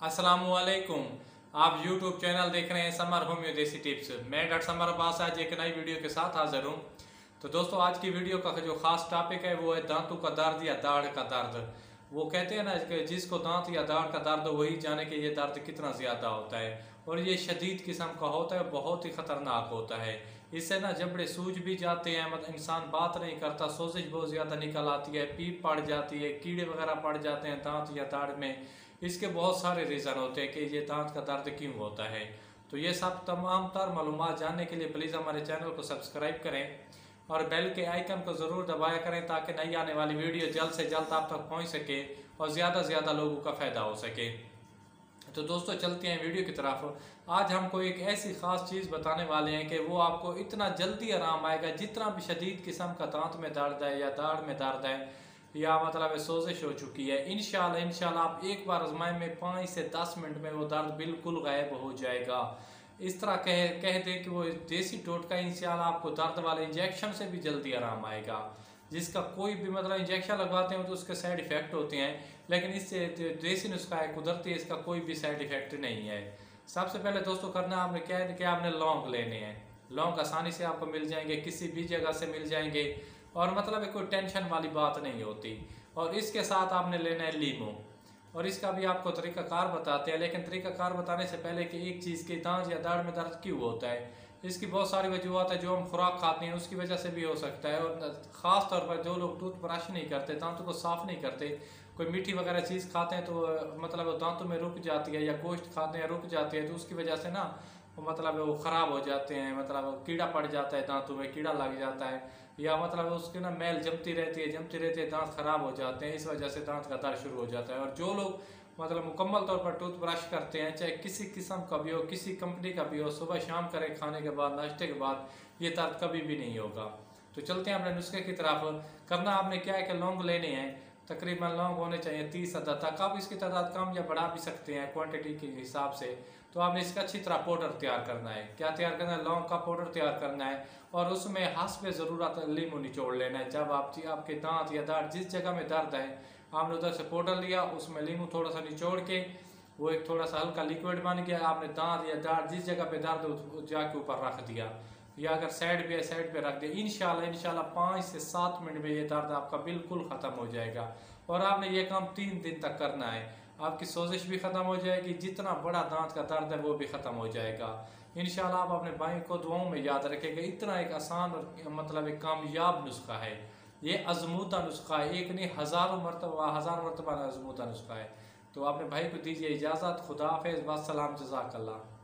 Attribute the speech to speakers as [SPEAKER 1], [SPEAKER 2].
[SPEAKER 1] अस्सलामुअलैकुम। आप YouTube channel देख रहे हैं समर होम्यो देसी टिप्स। मैं डॉक्टर समर अब्बास आज एक नई वीडियो के साथ हाजिर हूँ। तो दोस्तों, आज की वीडियो का जो खास टॉपिक है वो है दांतों का दर्द या दाढ़ का दर्द। वो कहते हैं ना कि जिसको दांत या दाढ़ का दर्द वही जाने कि ये दर्द कितना ज़्यादा होता है, और ये शदीद किस्म का होता है, बहुत ही ख़तरनाक होता है। इससे ना जबड़े सूज भी जाते हैं, मतलब इंसान बात नहीं करता, सोजिश बहुत ज़्यादा निकल आती है, पीप पड़ जाती है, कीड़े वगैरह पड़ जाते हैं दांत या दाढ़ में। इसके बहुत सारे रीज़न होते हैं कि ये दांत का दर्द क्यों होता है। तो ये सब तमाम तर मालूमात जानने के लिए प्लीज़ हमारे चैनल को सब्सक्राइब करें और बेल के आइकन को ज़रूर दबाया करें ताकि नई आने वाली वीडियो जल्द से जल्द आप तक पहुंच सके और ज़्यादा से ज़्यादा लोगों का फ़ायदा हो सके। तो दोस्तों, चलते हैं वीडियो की तरफ। आज हमको एक ऐसी ख़ास चीज़ बताने वाले हैं कि वो आपको इतना जल्दी आराम आएगा, जितना भी शदीद किस्म का दांत में दर्द है या दाढ़ में दर्द है या मतलब सोजिश हो चुकी है, इंशाल्लाह आप एक बार आजमाएं में 5 से 10 मिनट में वो दर्द बिल्कुल गायब हो जाएगा। इस तरह कह दें कि वो देसी टोटका, इंशाल्लाह आपको दर्द वाले इंजेक्शन से भी जल्दी आराम आएगा। जिसका कोई भी मतलब इंजेक्शन लगवाते हैं तो उसके साइड इफ़ेक्ट होते हैं, लेकिन इससे देसी नुस्खा है, कुदरती है, इसका कोई भी साइड इफ़ेक्ट नहीं है। सबसे पहले दोस्तों करना आपने क्या है कि आपने लौंग लेने हैं। लौंग आसानी से आपको मिल जाएंगे, किसी भी जगह से मिल जाएंगे, और मतलब कोई टेंशन वाली बात नहीं होती। और इसके साथ आपने लेना है लीमू, और इसका भी आपको तरीक़ाकार बताते हैं। लेकिन तरीक़ाकार बताने से पहले कि एक चीज़ के दांत या दाढ़ में दर्द क्यों होता है, इसकी बहुत सारी वजूहत है। जो हम खुराक खाते हैं उसकी वजह से भी हो सकता है, और ख़ास तौर पर जो लोग टूथब्रश नहीं करते, दांतों को साफ़ नहीं करते, कोई मीठी वगैरह चीज़ खाते हैं तो मतलब दांतों में रुक जाती है, या गोश्त खाते हैं रुक जाती है, तो उसकी वजह से ना मतलब वो ख़राब हो जाते हैं, मतलब कीड़ा पड़ जाता है, दांतों में कीड़ा लग जाता है, या मतलब उसकी ना मैल जमती रहती है, दांत ख़राब हो जाते हैं, इस वजह से दांत का दर्द शुरू हो जाता है। और जो लोग मतलब मुकम्मल तौर पर टूथब्रश करते हैं, चाहे किसी किस्म का भी हो, किसी कंपनी का भी हो, सुबह शाम करें, खाने के बाद, नाश्ते के बाद, ये दर्द कभी भी नहीं होगा। तो चलते हैं अपने नुस्खे की तरफ। करना आपने क्या है कि लौंग लेने हैं, तकरीबन लौंग होने चाहिए 30 अदद तक। आप इसकी तादाद कम या बढ़ा भी सकते हैं क्वांटिटी के हिसाब से। तो आपने इसका अच्छी तरह पाउडर तैयार करना है। क्या तैयार करना है? लौंग का पाउडर तैयार करना है, और उसमें हस्ब ज़रूरत लीमू निचोड़ लेना है। जब आपके दांत या दाढ़ जिस जगह में दर्द है, आपने उधर से पाउडर लिया, उसमें लीमू थोड़ा सा निचोड़ के, वो एक थोड़ा सा हल्का लिक्विड बन गया, आपने दांत या दाढ़ जिस जगह पे दर्द है जाके ऊपर रख दिया, या अगर साइड पे है साइड पे रख दिया। इंशाल्लाह 5 से 7 मिनट में ये दर्द आपका बिल्कुल ख़त्म हो जाएगा। और आपने ये काम 3 दिन तक करना है। आपकी सोजिश भी ख़त्म हो जाएगी, जितना बड़ा दांत का दर्द है वो भी ख़त्म हो जाएगा। इंशाल्लाह आप अपने भाई को दुआओं में याद रखेंगे। इतना एक आसान और मतलब एक कामयाब नुस्खा है, ये आजमूदा नुस्खा है, एक नहीं हज़ार मरतबा आजमूदा नुस्खा है। तो अपने भाई को दीजिए इजाज़त। खुदा हाफ़िज़, वस्सलाम, जज़ाकल्लाह।